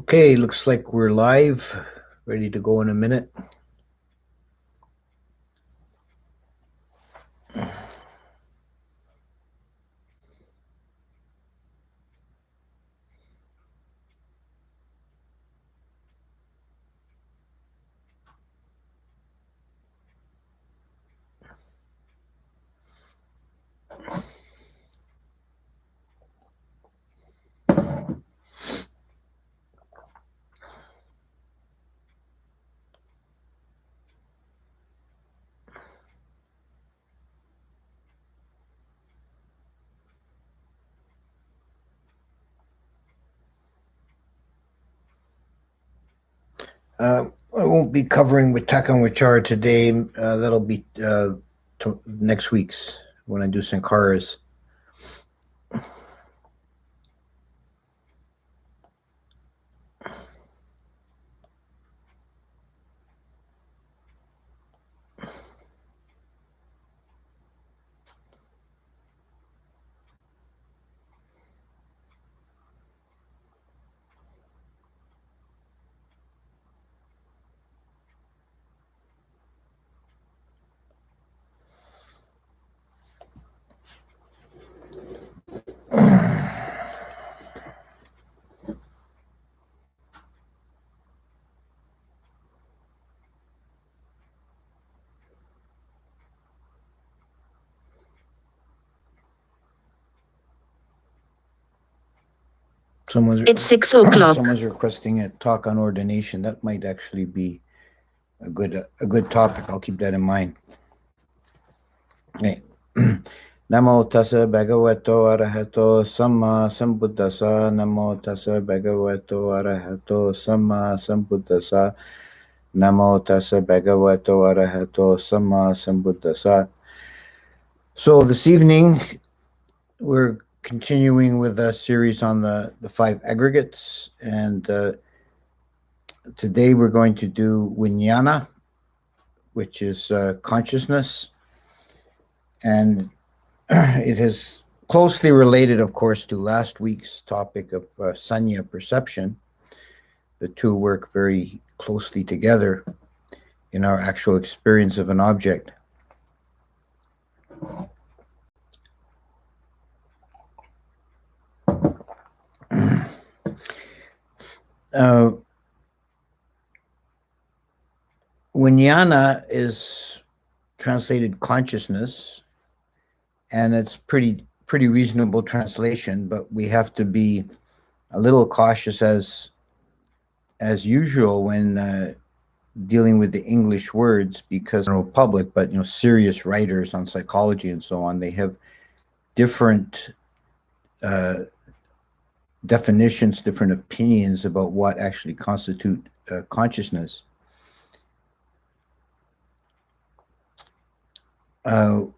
Okay, looks like we're live, ready to go in a minute. I won't be covering Witaka and Wachara today. That'll be next week's when I do Sankaras. It's 6 o'clock. Someone's requesting a talk on ordination. That might actually be a good topic. I'll keep that in mind. Okay. Namo tassa bhagavato arahato samma sambuddhassa. Namo tassa bhagavato arahato samma sambuddhassa. Namo tassa bhagavato arahato samma sambuddhassa. So this evening, we're continuing with a series on the five aggregates, and today we're going to do vijnana, which is consciousness, and it is closely related, of course, to last week's topic of sanya, perception. The two work very closely together in our actual experience of an object. Vijnana is translated consciousness, and it's pretty reasonable translation, but we have to be a little cautious as usual when dealing with the English words, because the general public, but serious writers on psychology and so on, they have different definitions, different opinions about what actually constitute consciousness.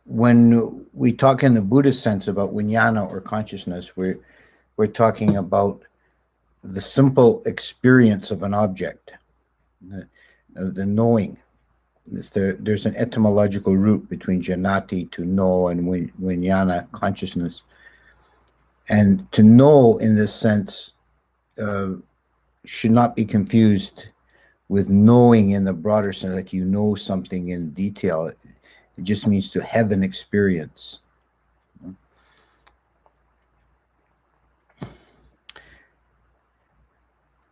When we talk in the Buddhist sense about vijnana or consciousness, we're talking about the simple experience of an object, the knowing. There's an etymological root between janati, to know, and vijnana, consciousness. And to know in this sense should not be confused with knowing in the broader sense, like you know something in detail. It just means to have an experience.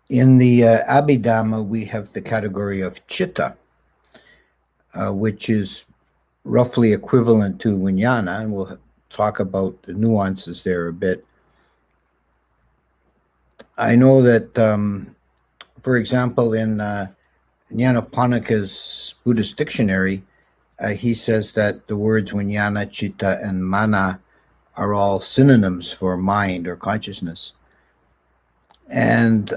In the Abhidhamma, we have the category of chitta, which is roughly equivalent to vijnana, and we'll talk about the nuances there a bit. I know that, for example, in Nyanaponicka's Buddhist dictionary, he says that the words vijnana, chitta, and mana are all synonyms for mind or consciousness. And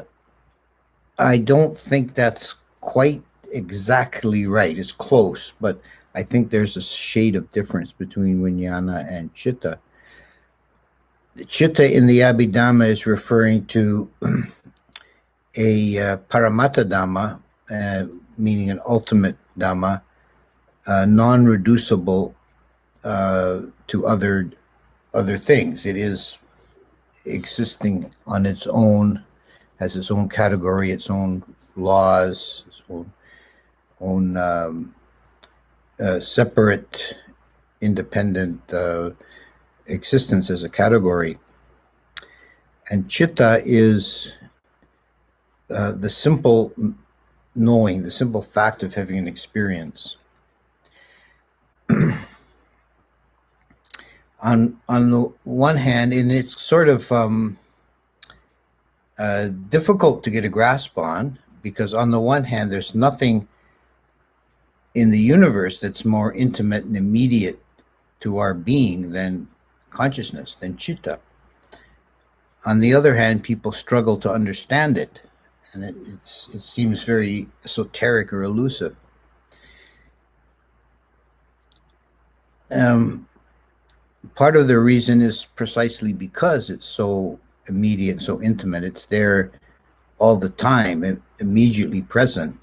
I don't think that's quite exactly right. It's close, but I think there's a shade of difference between vijnana and chitta. The chitta in the Abhidhamma is referring to a paramatta dhamma, meaning an ultimate dhamma, non-reducible to other things. It is existing on its own, has its own category, its own laws, its own separate, independent existence as a category. And chitta is the simple knowing, the simple fact of having an experience. On the one hand, and it's sort of difficult to get a grasp on, because on the one hand, there's nothing in the universe that's more intimate and immediate to our being than consciousness, than chitta. On the other hand, people struggle to understand it, and it seems very esoteric or elusive. Part of the reason is precisely because it's so immediate, so intimate. It's there all the time, immediately present.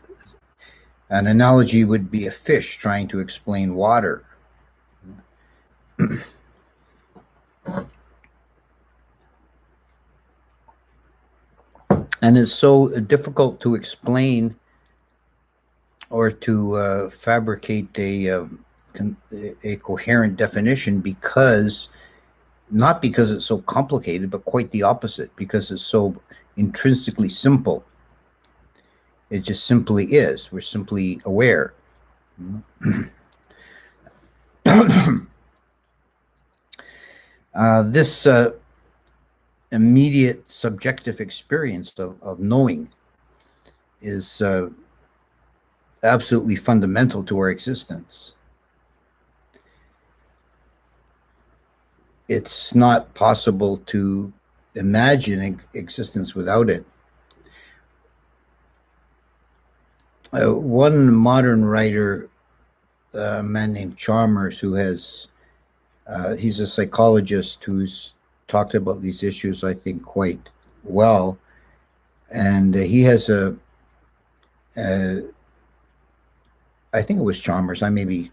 An analogy would be a fish trying to explain water. And it's so difficult to explain or to fabricate a coherent definition, because not because it's so complicated, but quite the opposite, because it's so intrinsically simple. It just simply is. We're simply aware. This immediate subjective experience of knowing is absolutely fundamental to our existence. It's not possible to imagine existence without it. One modern writer, a man named Chalmers, who has, he's a psychologist who's talked about these issues, I think, quite well. And he has I think it was Chalmers, maybe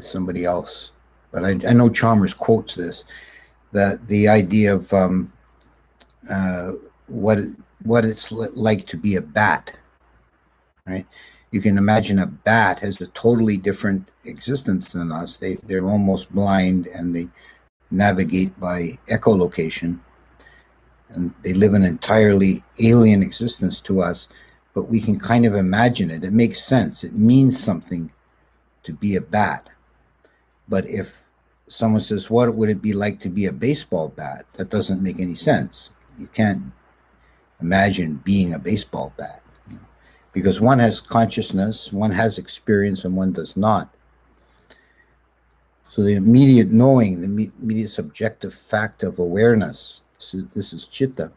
somebody else, but I know Chalmers quotes this, that the idea of what it's like to be a bat, right? You can imagine a bat has a totally different existence than us. They're almost blind, and they navigate by echolocation, and they live an entirely alien existence to us, but we can kind of imagine it. It makes sense. It means something to be a bat. But if someone says, what would it be like to be a baseball bat? That doesn't make any sense. You can't imagine being a baseball bat, because one has consciousness, one has experience, and one does not. So the immediate knowing, the immediate subjective fact of awareness, this is chitta.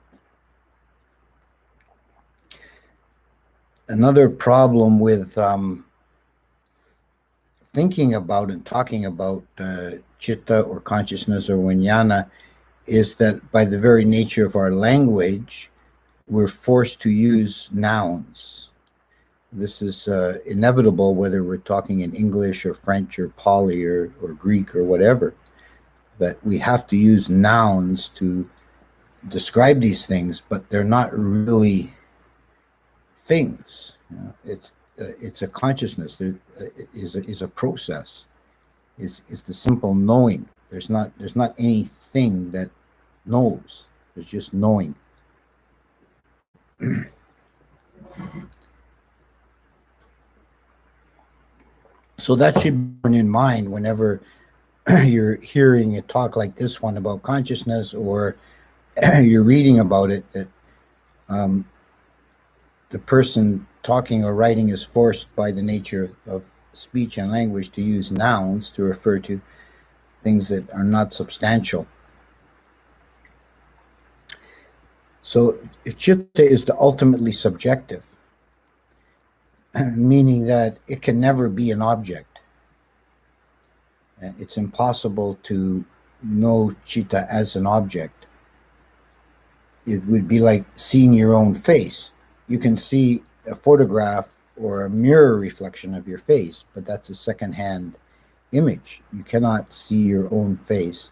Another problem with thinking about and talking about chitta or consciousness or vijnana is that by the very nature of our language, we're forced to use nouns. This is inevitable, whether we're talking in English or French or Pali or Greek or whatever, that we have to use nouns to describe these things, but they're not really things. It's a consciousness. There is a process. It's the simple knowing. There's not anything that knows. There's just knowing. So that should be borne in mind whenever you're hearing a talk like this one about consciousness, or you're reading about it, that the person talking or writing is forced by the nature of speech and language to use nouns to refer to things that are not substantial. So chitta is the ultimately subjective, meaning that it can never be an object. It's impossible to know chitta as an object. It would be like seeing your own face. You can see a photograph or a mirror reflection of your face, but that's a second-hand image. You cannot see your own face.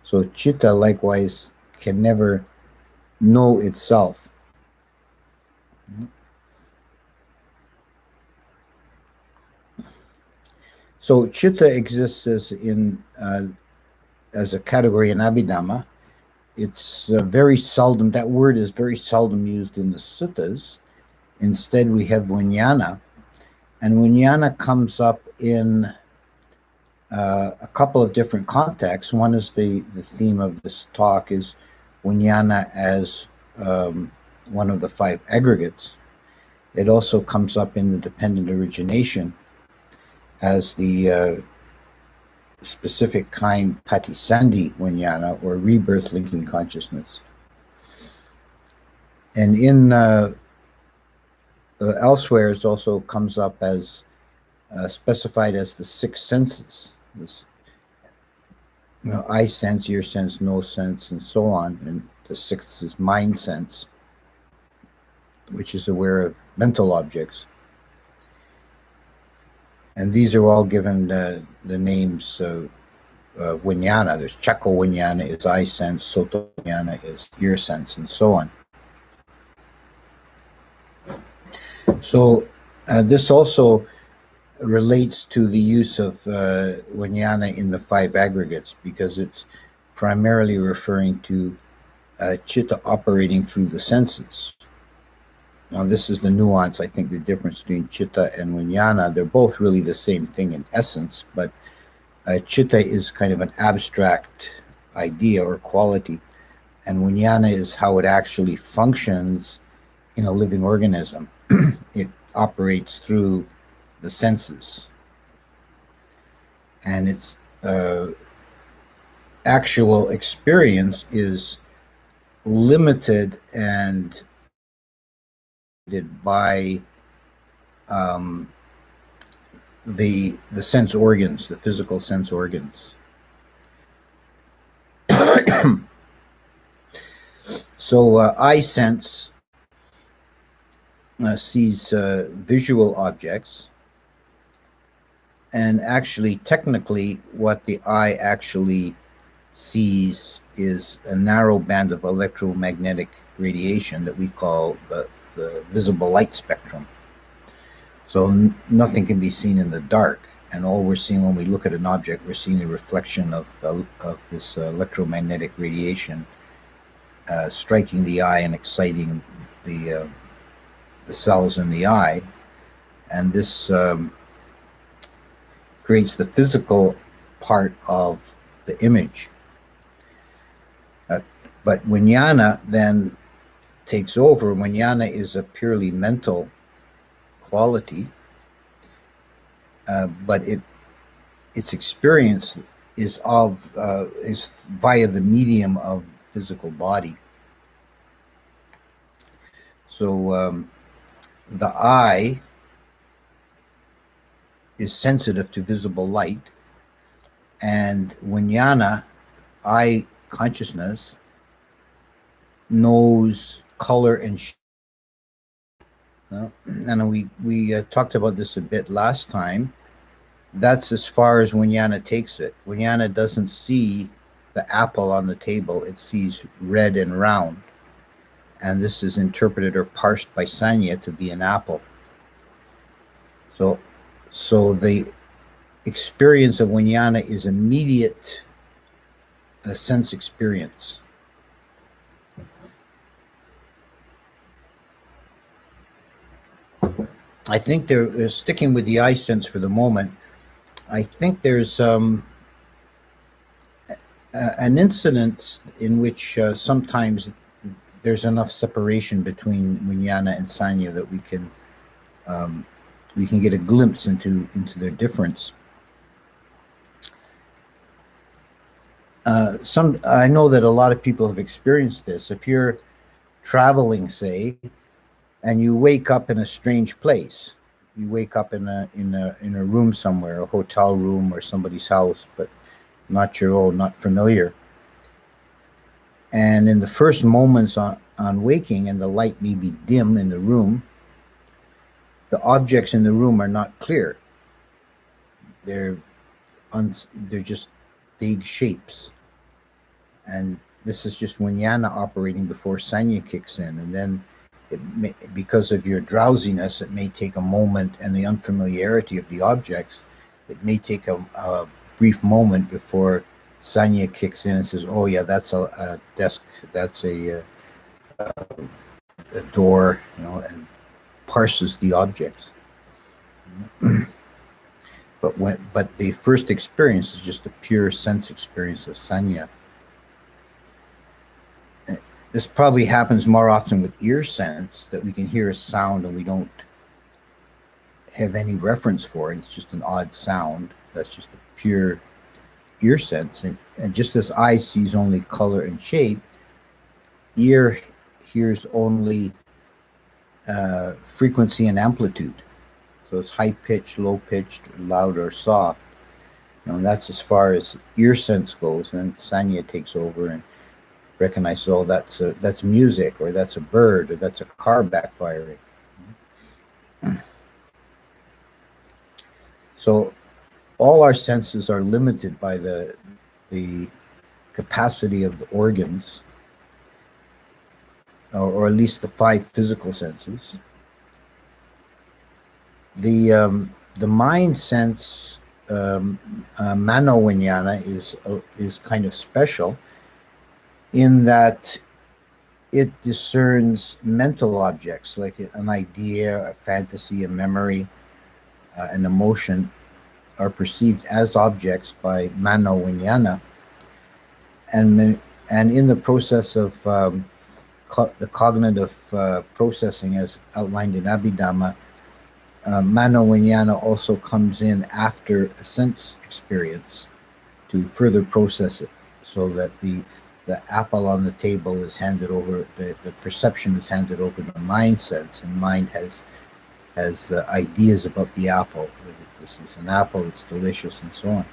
So chitta likewise can never know itself. So chitta exists as a category in Abhidhamma. It's very seldom, that word is very seldom used in the suttas. Instead, we have vijnana, and vijnana comes up in a couple of different contexts. One is the theme of this talk is vijnana as one of the 5 aggregates. It also comes up in the dependent origination as the specific kind patisandhi vijnana, or rebirth linking consciousness. And in elsewhere, it also comes up as specified as the 6 senses. This, eye sense, ear sense, nose sense, and so on. And the 6th is mind sense, which is aware of mental objects. And these are all given the names of vijnana. There's chakko vijnana is eye sense, soto vijnana is ear sense, and so on. So this also relates to the use of vijnana in the 5 aggregates, because it's primarily referring to chitta operating through the senses. Now, this is the nuance, I think, the difference between chitta and vijnana. They're both really the same thing in essence, but chitta is kind of an abstract idea or quality, and vijnana is how it actually functions in a living organism. It operates through the senses, and its actual experience is limited and by the sense organs, the physical sense organs. So eye sense sees visual objects, and actually, technically, what the eye actually sees is a narrow band of electromagnetic radiation that we call the visible light spectrum. So nothing can be seen in the dark, and all we're seeing when we look at an object, we're seeing a reflection of this electromagnetic radiation striking the eye and exciting the cells in the eye, and this creates the physical part of the image. But vijnana then takes over. Vijnana is a purely mental quality, but its experience is via the medium of the physical body. So the eye is sensitive to visible light, and vijnana, eye consciousness, knows color and shape. And we talked about this a bit last time. That's as far as vijnana takes it. Vijnana doesn't see the apple on the table, it sees red and round, and this is interpreted or parsed by Sanya to be an apple. So the experience of vijnana is immediate sense experience. I think they're sticking with the eye sense for the moment. I think there's an incident in which sometimes there's enough separation between vijnana and sanya that we can get a glimpse into their difference. I know that a lot of people have experienced this. If you're traveling, say, and you wake up in a strange place, you wake up in a room somewhere, a hotel room or somebody's house, but not your own, not familiar. And in the first moments on waking, and the light may be dim in the room, the objects in the room are not clear. They're just vague shapes. And this is just vijnana operating before sanya kicks in. And then because of your drowsiness, it may take a moment, and the unfamiliarity of the objects, it may take a brief moment before Sanya kicks in and says, "Oh yeah, that's a desk, that's a door," and parses the objects. But the first experience is just a pure sense experience of Sanya. This probably happens more often with ear sense, that we can hear a sound and we don't have any reference for it. It's just an odd sound. That's just a pure ear sense. And just as eye sees only color and shape, ear hears only frequency and amplitude. So it's high-pitched, low-pitched, loud or soft. And that's as far as ear sense goes. And Sanya takes over and recognizes, oh, that's music, or that's a bird, or that's a car backfiring. So all our senses are limited by the capacity of the organs, or at least the 5 physical senses. The mind sense, mano vijnana, is kind of special in that it discerns mental objects like an idea, a fantasy, a memory, an emotion are perceived as objects by mano vijnana, and in the process of the cognitive processing as outlined in Abhidhamma, mano vijnana also comes in after a sense experience to further process it, so that the apple on the table is handed over, the perception is handed over to mind sense, and mind has ideas about the apple. This is an apple, it's delicious, and so on.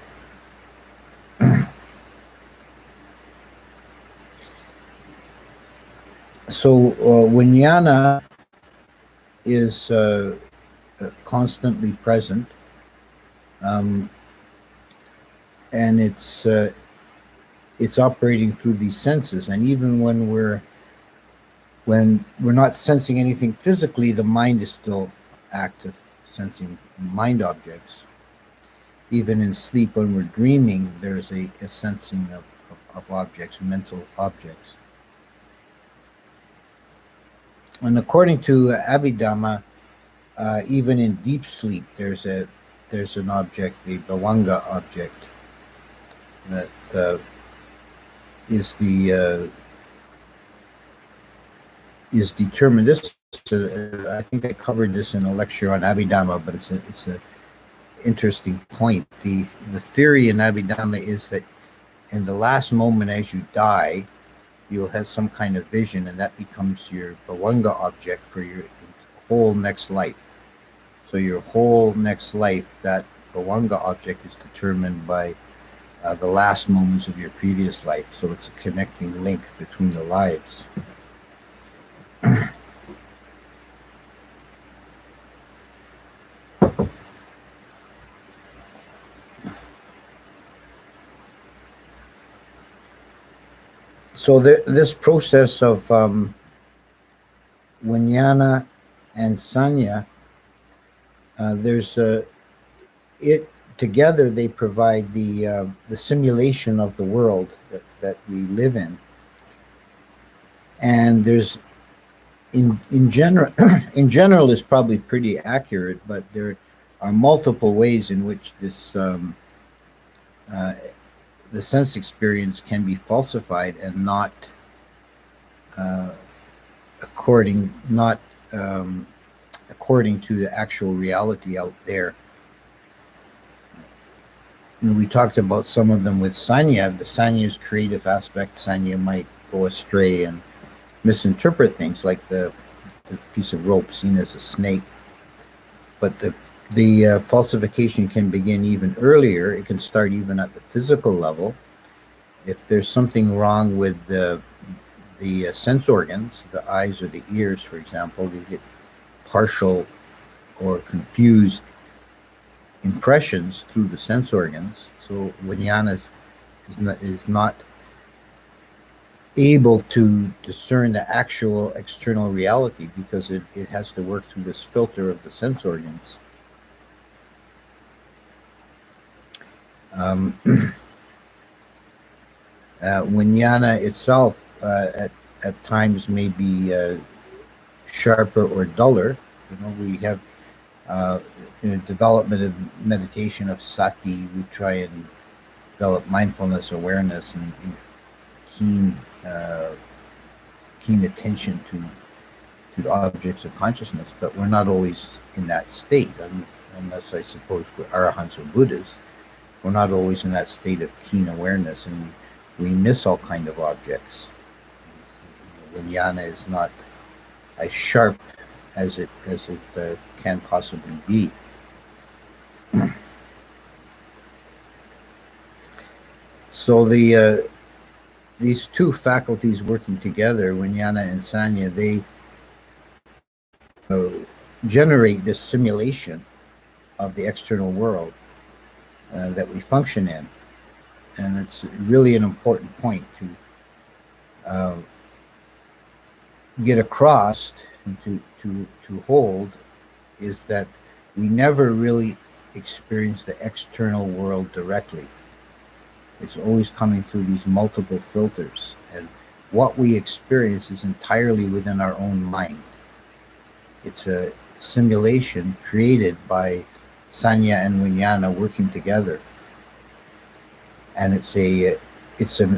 So vijnana is constantly present, and it's operating through these senses. And even when we're not sensing anything physically, the mind is still active, sensing mind objects. Even in sleep, when we're dreaming, there's a sensing of objects, mental objects. And according to Abhidhamma, even in deep sleep, there's an object, the bhavanga object, that is determined. This I think I covered this in a lecture on Abhidhamma, but it's a interesting point. The theory in Abhidhamma is that in the last moment as you die, you'll have some kind of vision, and that becomes your bhavanga object for your whole next life. So your whole next life, that bhavanga object is determined by the last moments of your previous life. So it's a connecting link between the lives. So this process of vijnana and sanya, together they provide the simulation of the world that we live in. And there's in general is probably pretty accurate, but there are multiple ways in which this the sense experience can be falsified and not according to the actual reality out there. And we talked about some of them with sanya. The sanya's creative aspect, sanya might go astray and misinterpret things, like the piece of rope seen as a snake. But the falsification can begin even earlier. It can start even at the physical level. If there's something wrong with the sense organs, the eyes or the ears, for example, you get partial or confused impressions through the sense organs. So vijnana is not able to discern the actual external reality because it has to work through this filter of the sense organs. Vijnana itself at times may be sharper or duller. We have in the development of meditation of sati, we try and develop mindfulness, awareness, and keen attention to the objects of consciousness, but we're not always in that state, unless I suppose we're arahants or Buddhas. We're not always in that state of keen awareness, and we miss all kind of objects. Vijnana is not as sharp as it can possibly be. So these two faculties working together, Vijnana and Sanya, they generate this simulation of the external world that we function in. And it's really an important point to get across and to hold, is that we never really experience the external world directly. It's always coming through these multiple filters, and what we experience is entirely within our own mind. It's a simulation created by Sanya and Vijnana working together, and it's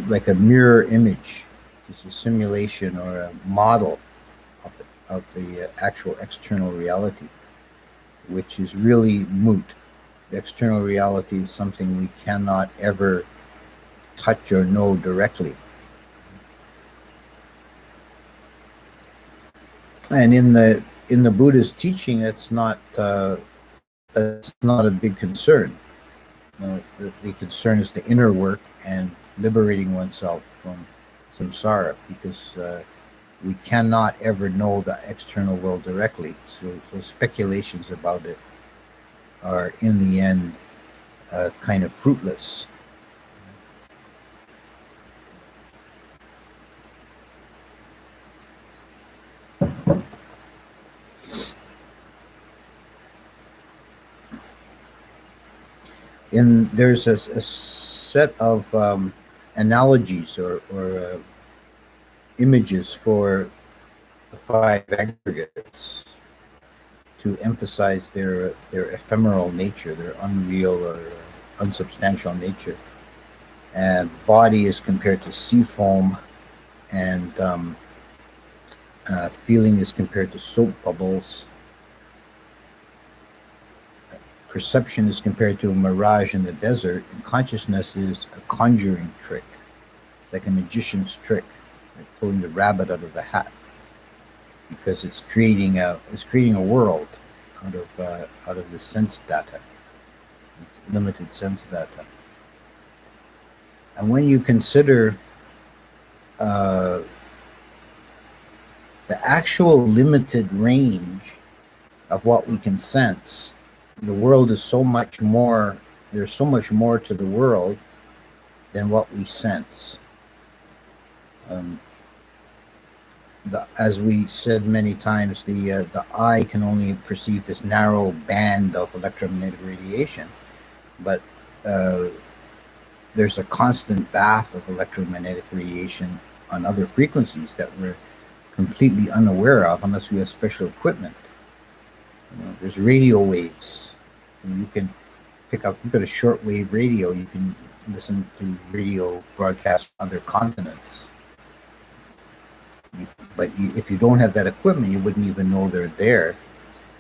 like a mirror image. It's a simulation or a model of the actual external reality, which is really moot. The external reality is something we cannot ever touch or know directly. And in the Buddha's teaching, it's not a big concern. The concern is the inner work and liberating oneself from samsara, because we cannot ever know the external world directly. So speculations about it are, in the end, kind of fruitless. There's a set of analogies or images for the 5 aggregates to emphasize their ephemeral nature, their unreal or unsubstantial nature. And body is compared to sea foam, and feeling is compared to soap bubbles. Perception is compared to a mirage in the desert, and consciousness is a conjuring trick, like a magician's trick, like pulling the rabbit out of the hat, because it's creating a world out of the sense data, limited sense data. And when you consider the actual limited range of what we can sense, the world is so much more, there's so much more to the world than what we sense. As we said many times, the eye can only perceive this narrow band of electromagnetic radiation, but there's a constant bath of electromagnetic radiation on other frequencies that we're completely unaware of unless we have special equipment. There's radio waves, and you can pick up, if you've got a shortwave radio, you can listen to radio broadcasts from other continents. But if you don't have that equipment, you wouldn't even know they're there.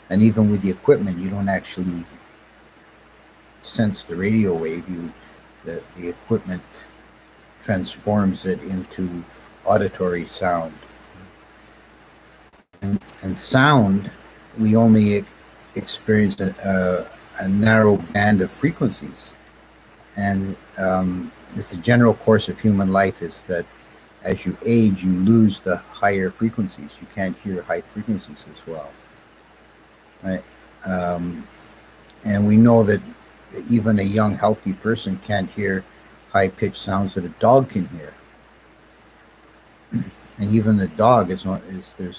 And even with the equipment, you don't actually sense the radio wave. The equipment transforms it into auditory sound. And sound, we only experience a narrow band of frequencies. And the general course of human life is that as you age, you lose the higher frequencies. You can't hear high frequencies as well. Right? And we know that even a young, healthy person can't hear high-pitched sounds that a dog can hear. And even the dog there's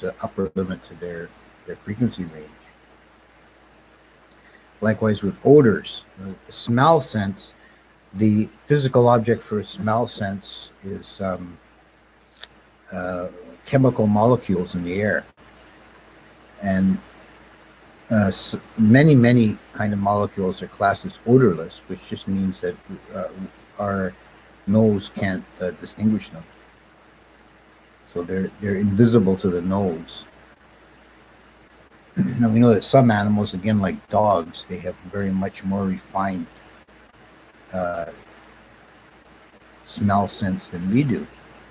an upper limit to their frequency range. Likewise with odors, the smell sense, the physical object for smell sense is chemical molecules in the air. And many kind of molecules are classed as odorless, which just means that our nose can't distinguish them. So they're invisible to the nose. Now we know that some animals, again like dogs, they have very much more refined smell sense than we do.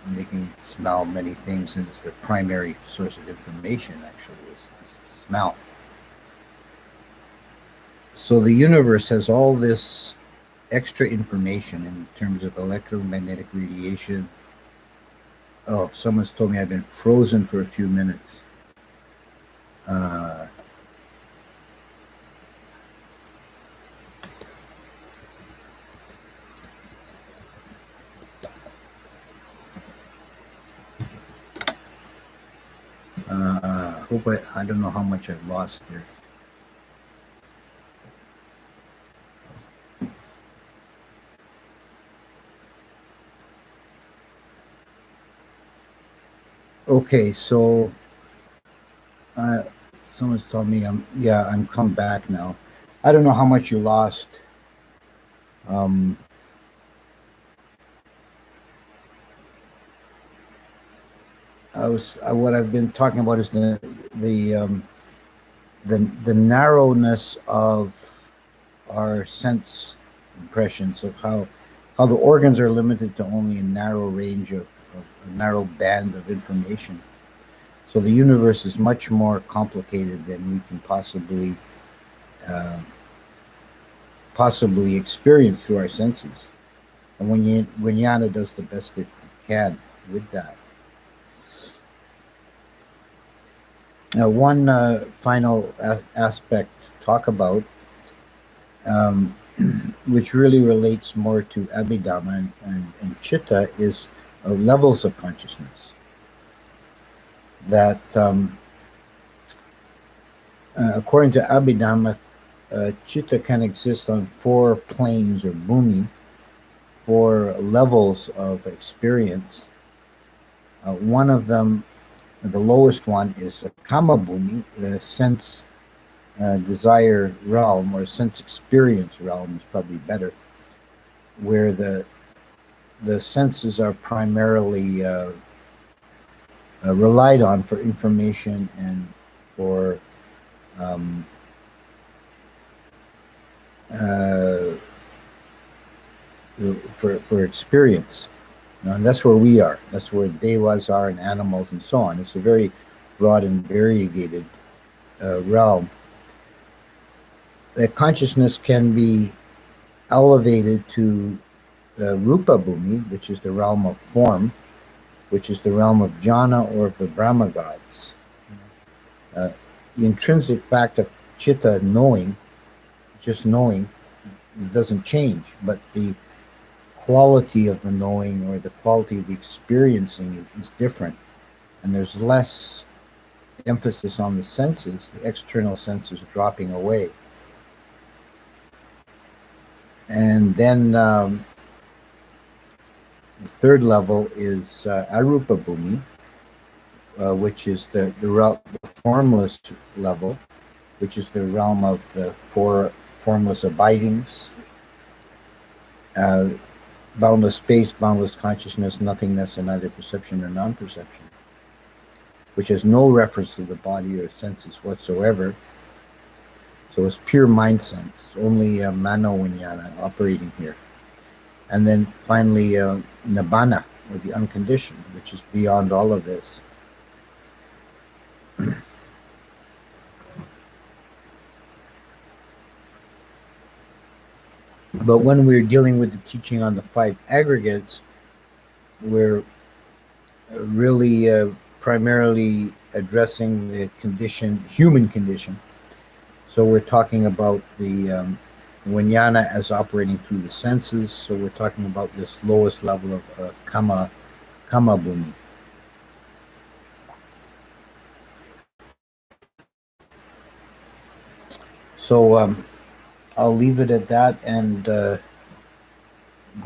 And they can smell many things, and it's their primary source of information, actually, is smell. So the universe has all this extra information in terms of electromagnetic radiation. Oh, someone's told me I've been frozen for a few minutes. Hope I don't know how much I've lost there. Okay, so someone's told me I'm come back now. I don't know how much you lost. What I've been talking about is the narrowness of our sense impressions of how the organs are limited to only a narrow range of a narrow band of information. So the universe is much more complicated than we can possibly experience through our senses. And when Yana does the best it can with that. Now, one final aspect to talk about, which really relates more to Abhidhamma and Chitta, is levels of consciousness. That, according to Abhidhamma, Chitta can exist on 4 planes or bhumi, 4 levels of experience. One of them, the lowest one, is a kama bhumi, the sense desire realm, or sense experience realm is probably better, where the senses are primarily relied on for information and for experience. And that's where we are. That's where devas are, and animals and so on. It's a very broad and variegated realm. That consciousness can be elevated to Rupa Bhumi, which is the realm of form, which is the realm of jhana or of the Brahma gods. The intrinsic fact of Chitta knowing, just knowing, doesn't change, but the quality of the knowing or the quality of the experiencing is different, and there's less emphasis on the senses, the external senses dropping away. And then the 3rd level is Arupa Bhumi, which is the formless level, which is the realm of the 4 formless abidings, boundless space, boundless consciousness, nothingness, and either perception or non-perception, which has no reference to the body or senses whatsoever. So it's pure mind sense, only mano vinyana operating here. And then finally nibbana, or the unconditioned, which is beyond all of this. But when we're dealing with the teaching on the 5 aggregates, we're really primarily addressing the human condition. So we're talking about the vijnana as operating through the senses. So we're talking about this lowest level of kama bhumi. So I'll leave it at that and go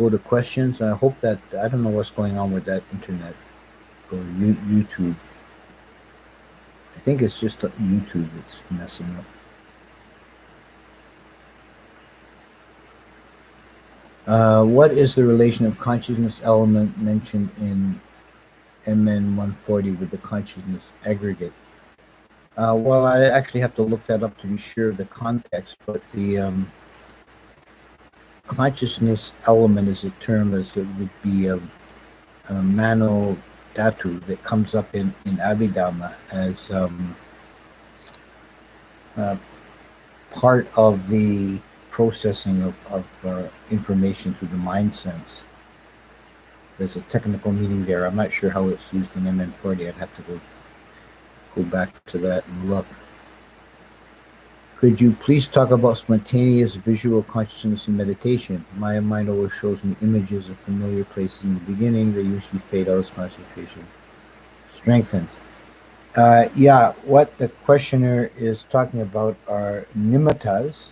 to questions. I hope that, I don't know what's going on with that internet or YouTube. I think it's just YouTube that's messing up. What is the relation of consciousness element mentioned in MN 140 with the consciousness aggregate? Well, I actually have to look that up to be sure of the context, but the consciousness element is a term as it would be a mano dhatu that comes up in Abhidhamma as part of the processing of information through the mind sense. There's a technical meaning there. I'm not sure how it's used in MN40. I'd have to go back to that and look. Could you please talk about spontaneous visual consciousness in meditation? My mind always shows me images of familiar places in the beginning. They usually fade out as concentration strengthens. Yeah, what the questioner is talking about are nimittas,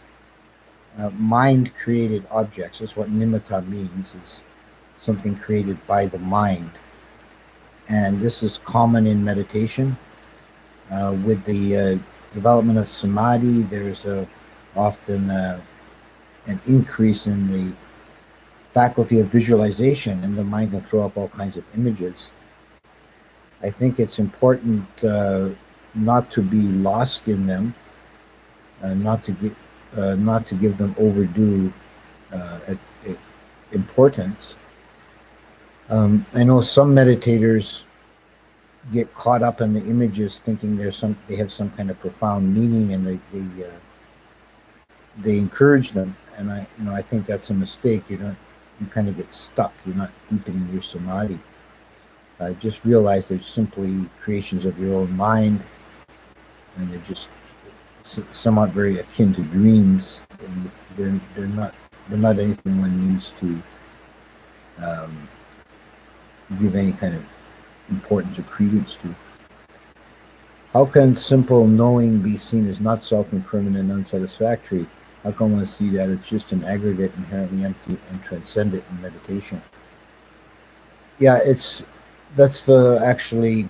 mind-created objects. That's what nimitta means, is something created by the mind. And this is common in meditation. With the development of samadhi, there's often an increase in the faculty of visualization, and the mind can throw up all kinds of images. I think it's important not to be lost in them, not to give them overdue importance. I know some meditators get caught up in the images, thinking they have some kind of profound meaning, and they encourage them. And I think that's a mistake. You kind of get stuck. You're not deepening your samadhi. Just realize they're simply creations of your own mind, and they're just somewhat very akin to dreams. And they're not anything one needs to give any kind of importance or credence to. How can simple knowing be seen as not self-impermanent and unsatisfactory? How can one see that it's just an aggregate, inherently empty and transcendent in meditation? Yeah, that's actually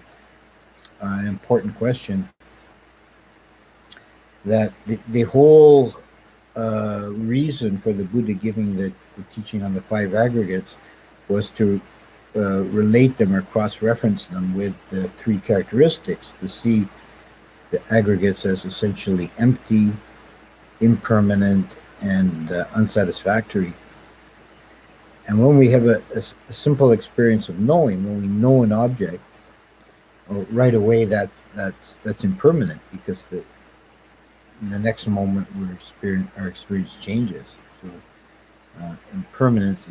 an important question. That the whole reason for the Buddha giving the teaching on the 5 aggregates was to relate them or cross-reference them with the 3 characteristics, to see the aggregates as essentially empty, impermanent, and unsatisfactory. And when we have a simple experience of knowing, when we know an object, well, right away that's impermanent, because in the next moment our experience changes. So impermanence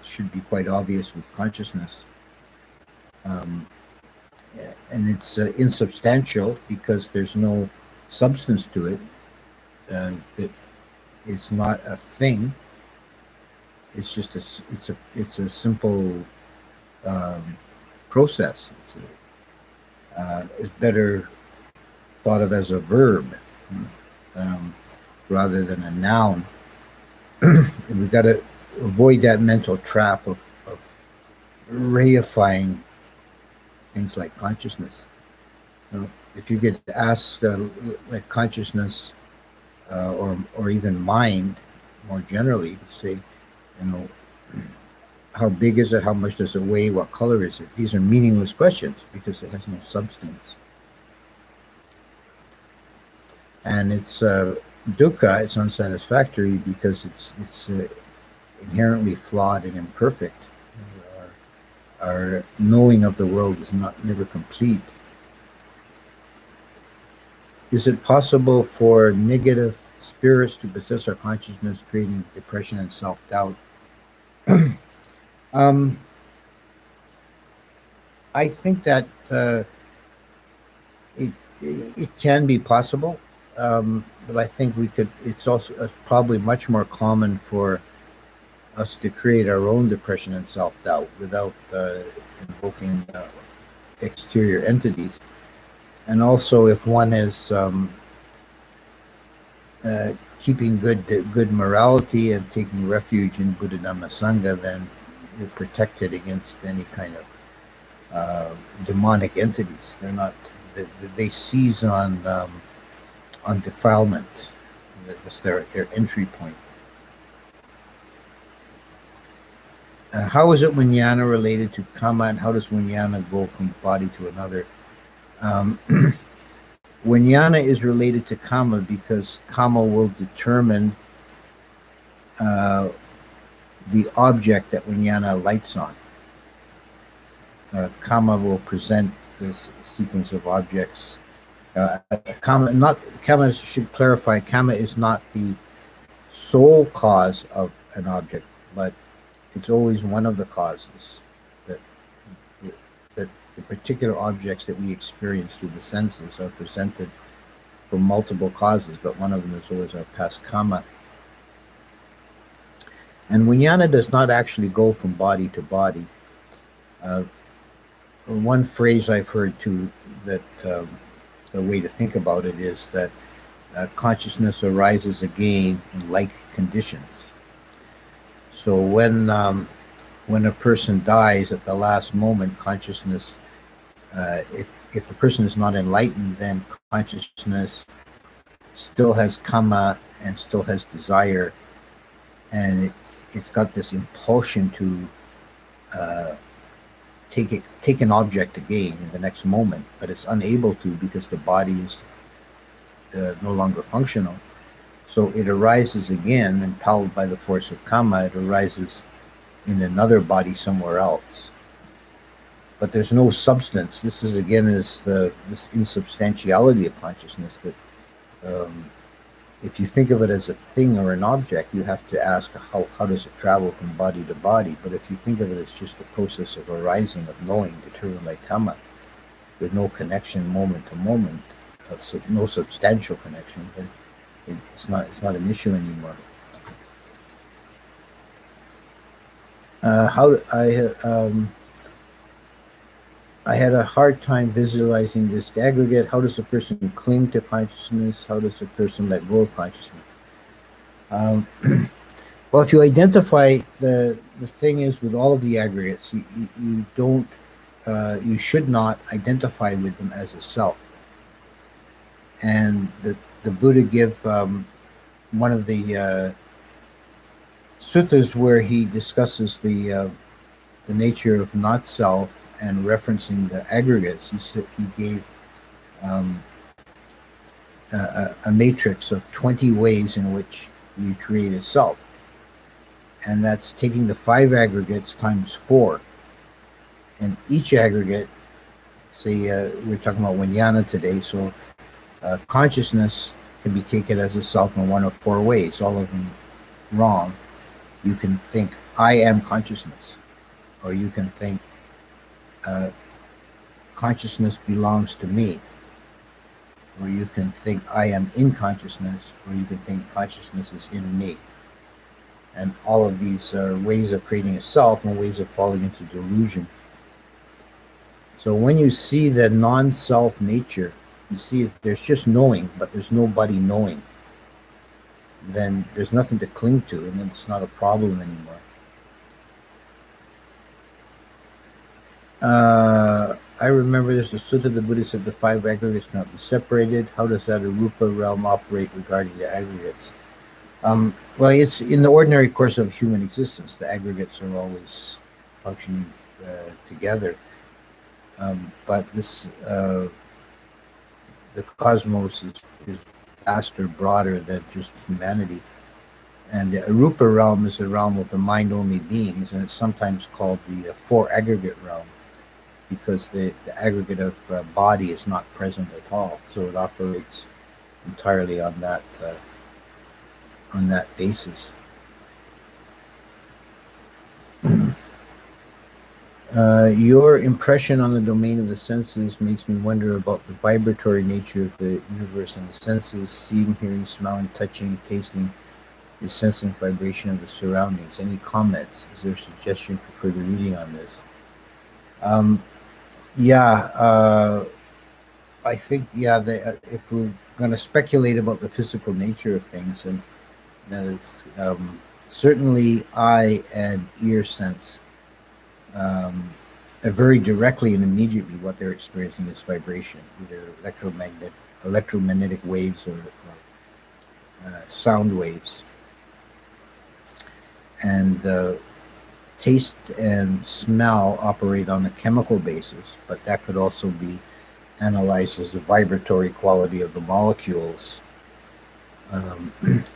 should be quite obvious with consciousness, and it's insubstantial because there's no substance to it. It's not a thing. It's just it's a simple process. It's better thought of as a verb rather than a noun. And we've got to avoid that mental trap of reifying things like consciousness. If you could ask like consciousness or even mind more generally, you could say, how big is it? How much does it weigh? What color is it? These are meaningless questions because it has no substance. And it's dukkha, it's unsatisfactory because it's inherently flawed and imperfect. Our knowing of the world is never complete. Is it possible for negative spirits to possess our consciousness, creating depression and self-doubt? I think that it can be possible, but I think it's also probably much more common for us to create our own depression and self-doubt without invoking exterior entities. And also, if one is keeping good morality and taking refuge in Buddha Dhamma Sangha, then you're protected against any kind of demonic entities. They're not. They seize on defilement. That's their entry point. How is it Vijnana related to Kama, and how does Vijnana go from body to another? Vijnana is related to Kama because Kama will determine the object that Vijnana lights on. Kama will present this sequence of objects. Kama should clarify, Kama is not the sole cause of an object, but it's always one of the causes that the particular objects that we experience through the senses are presented from multiple causes, but one of them is always our past Kama. And Vijnana does not actually go from body to body. One phrase I've heard too, that the way to think about it is that consciousness arises again in like conditions. So when a person dies at the last moment, consciousness, if the person is not enlightened, then consciousness still has Kama and still has desire, and it's got this impulsion to take an object again in the next moment, but it's unable to because the body is no longer functional. So it arises again, impelled by the force of Kama. It arises in another body somewhere else, but there's no substance. This is again this insubstantiality of consciousness. That if you think of it as a thing or an object, you have to ask how does it travel from body to body. But if you think of it as just a process of arising, of knowing, determined by Kama, with no connection moment to moment, no substantial connection, then it's not an issue anymore. I had a hard time visualizing this aggregate. How does a person cling to consciousness? How does a person let go of consciousness? Well, if you identify the thing is with all of the aggregates, you don't, you should not identify with them as a self. And the Buddha give one of the suttas where he discusses the nature of not self, and referencing the aggregates, he gave a matrix of 20 ways in which we create a self, and that's taking the 5 aggregates times 4, and each aggregate, say we're talking about Vijnana today, so consciousness can be taken as a self in one of 4 ways, all of them wrong. You can think, I am consciousness, or you can think consciousness belongs to me, or you can think I am in consciousness, or you can think consciousness is in me. And all of these are ways of creating a self and ways of falling into delusion. So when you see the non-self nature, you see there's just knowing, but there's nobody knowing, then there's nothing to cling to, and it's not a problem anymore. I remember there's a sutta the Buddha said the 5 aggregates cannot be separated. How does that Arupa realm operate regarding the aggregates? Well, it's in the ordinary course of human existence. The aggregates are always functioning together. But this, the cosmos is vaster, broader than just humanity. And the Arupa realm is the realm of the mind-only beings, and it's sometimes called the 4 aggregate realm, because the aggregate of body is not present at all, so it operates entirely on that basis. Your impression on the domain of the senses makes me wonder about the vibratory nature of the universe and the senses, seeing, hearing, smelling, touching, tasting, the sensing vibration of the surroundings. Any comments? Is there a suggestion for further reading on this? I think, yeah, if we're going to speculate about the physical nature of things, and certainly eye and ear sense um, very directly and immediately what they're experiencing is vibration, either electromagnetic waves or sound waves. And taste and smell operate on a chemical basis, but that could also be analyzed as the vibratory quality of the molecules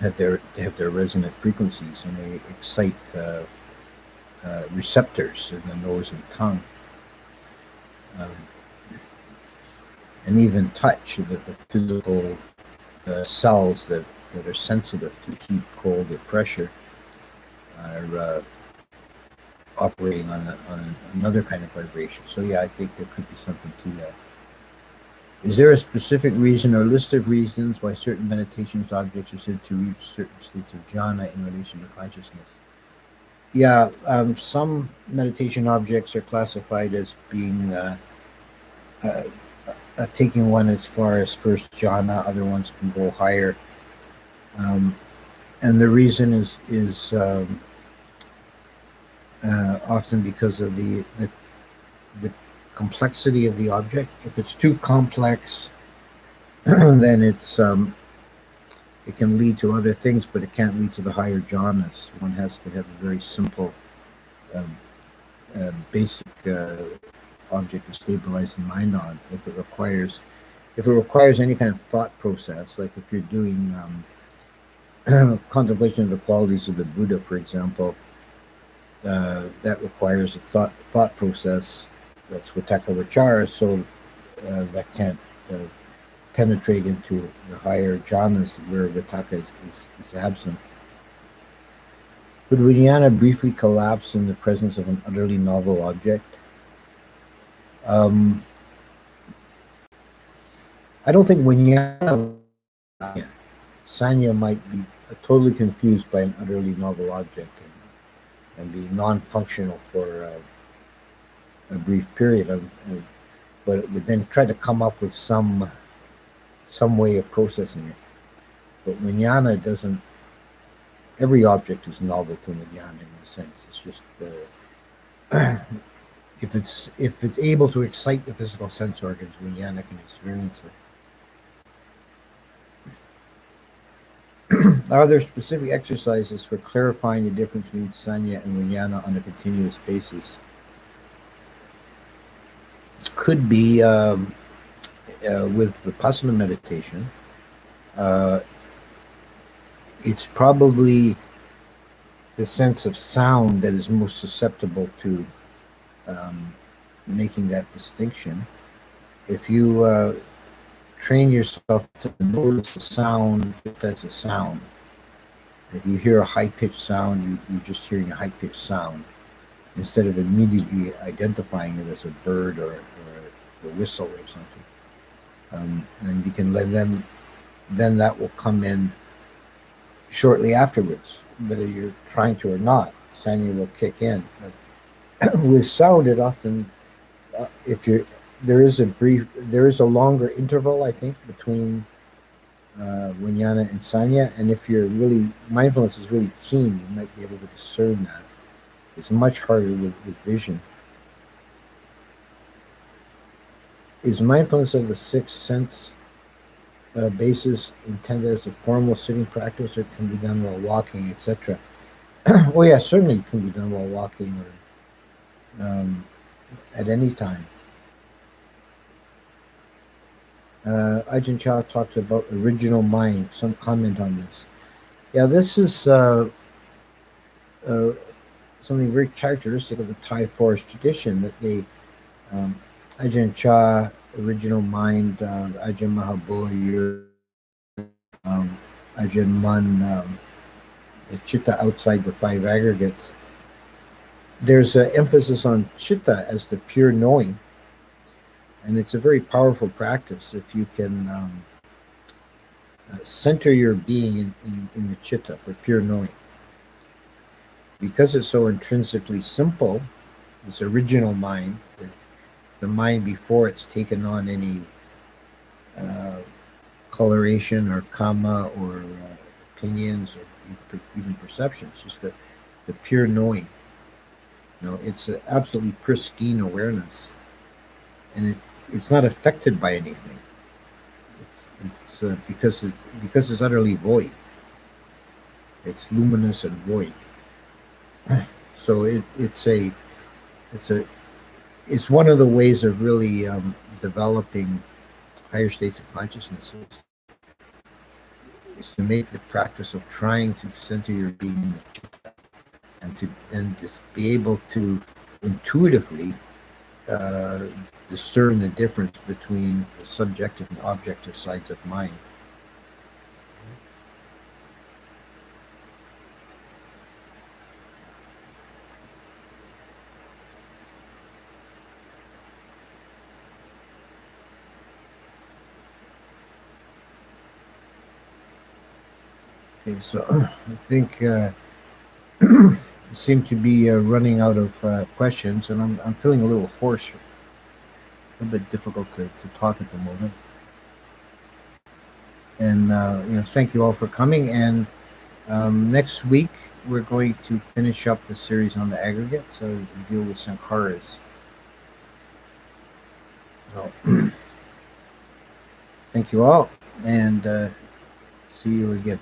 that they have their resonant frequencies, and they excite receptors in the nose and tongue. Um, and even touch, the physical cells that are sensitive to heat, cold, or pressure are operating on another kind of vibration. So yeah, I think there could be something to that. Is there a specific reason or list of reasons why certain meditations objects are said to reach certain states of jhana in relation to consciousness? Yeah, some meditation objects are classified as being uh, taking one as far as first jhana. Other ones can go higher, and the reason is often because of the complexity of the object. If it's too complex, then it can lead to other things, but it can't lead to the higher jhanas. One has to have a very simple, um, basic object to stabilize the mind on. If it requires any kind of thought process, like if you're doing contemplation of the qualities of the Buddha, for example, that requires a thought process. That's Vitakka Vichara, so that can't penetrate into the higher jhanas where Vitakka is absent. Would vijnana briefly collapse in the presence of an utterly novel object? I don't think vijnana. Sanya might be totally confused by an utterly novel object and be non-functional for a brief period, but it would then try to come up with some way of processing it. But vijnana doesn't. Every object is novel to vijnana in a sense. It's just if it's able to excite the physical sense organs, vijnana can experience it. Are there specific exercises for clarifying the difference between sanya and vijnana on a continuous basis? Could be with vipassana meditation. It's probably the sense of sound that is most susceptible to making that distinction. If you train yourself to notice the sound just as a sound, if you hear a high-pitched sound, you're just hearing a high-pitched sound, instead of immediately identifying it as a bird or a whistle or something. And you can then that will come in shortly afterwards, whether you're trying to or not. Sanya will kick in. But with sound, it often, there is a longer interval, I think, between vijnana and sanya, and if mindfulness is really keen, you might be able to discern that. It's much harder with vision. Is mindfulness of the sixth sense basis intended as a formal sitting practice, or can be done while walking, etc.? Well, yeah, certainly it can be done while walking or at any time. Ajahn Chah talks about original mind. Some comment on this. Yeah, this is something very characteristic of the Thai forest tradition, that they Ajahn Chah, original mind, Ajahn Mahabodhi, Ajahn Mun, the chitta outside the five aggregates. There's an emphasis on chitta as the pure knowing, and it's a very powerful practice if you can center your being in the chitta, the pure knowing. Because it's so intrinsically simple, this original mind, the mind before it's taken on any coloration or comma or opinions or even perceptions, just the pure knowing. It's an absolutely pristine awareness, and it's not affected by anything. It's because it's utterly void. It's luminous and void. So it's a it's one of the ways of really developing higher states of consciousness is to make the practice of trying to center your being and just be able to intuitively uh, discern the difference between the subjective and objective sides of mind. Okay, so I think seem to be running out of questions, and I'm feeling a little hoarse, a little bit difficult to talk at the moment. And thank you all for coming. And next week we're going to finish up the series on the aggregate, so we deal with sankharas. So, thank you all, and see you again.